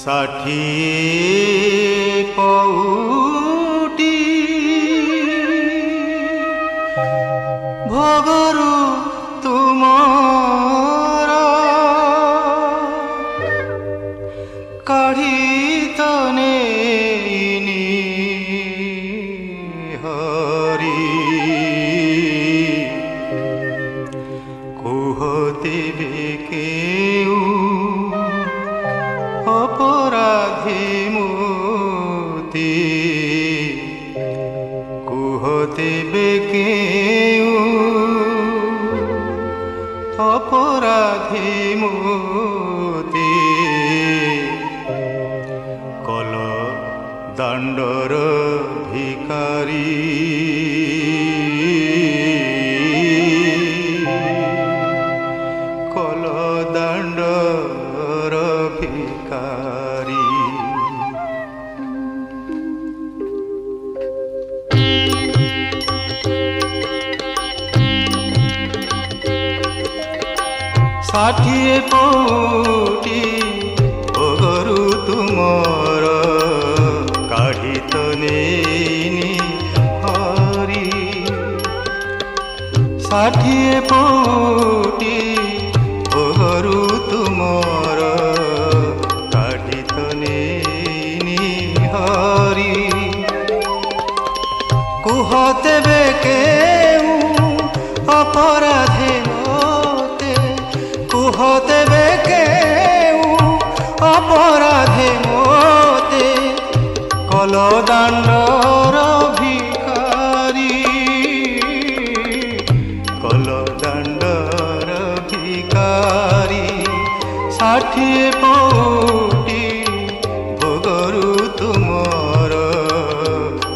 ষাঠিয়ে পৌটি ভগରୁ ତୁମର କାଢ଼ି ତ ନେଇନି ହରି କୁହତିବେ କେଉଁ অপরাধী মোতি কুহতিবে কেউ অপরাধী মোতি কল দাণ্ডর ভিকারী কল দাণ্ডর ভিকারী ষাঠিয়ে পৌটি ভগରୁ ତୁମର କାଢ଼ି ତ ନେଇନି ହରି ଷାଠିଏ ପୌଟି ଭଗରୁ ତୁମର କାଢ଼ି ତ ନେଇନି ହରି କୁହ ତେବେ କେଉଁ ଅପରାଧେ ମୋତେ কুহ দেবে কেউ অপরাধে মোতে কল দাণ্ডর ভিকারী কল দাণ্ডর ভিকারী ষাঠিয়ে পৌটি ভগରୁ ତୁମର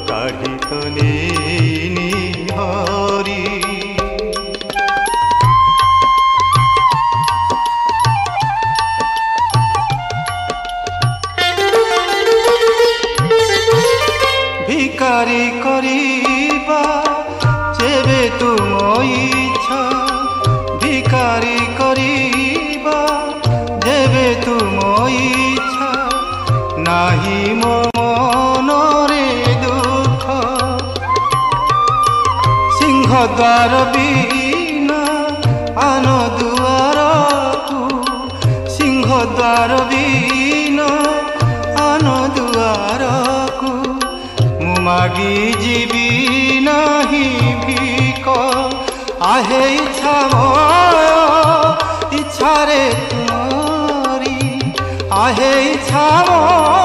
କାଢ଼ି ତ ନେଇନି ହରି ভিকারি করিবা যেবে তুম ইচ্ছা ভিকারি করিবা যেবে তুম ইচ্ছা নাহি মো মনরে দুঃখ সিংহদ্বার বিনা আন দুয়ারকু সিংহদ্বার বিনা আন দুয়ারকু মাগি ଯିବି ନାହିଁ ଭିକ ଆହେ ଇଚ୍ଛା ମୋର ଇଚ୍ଛାରେ ତୁମରି ଆହେ ଇଚ୍ଛା ମୋର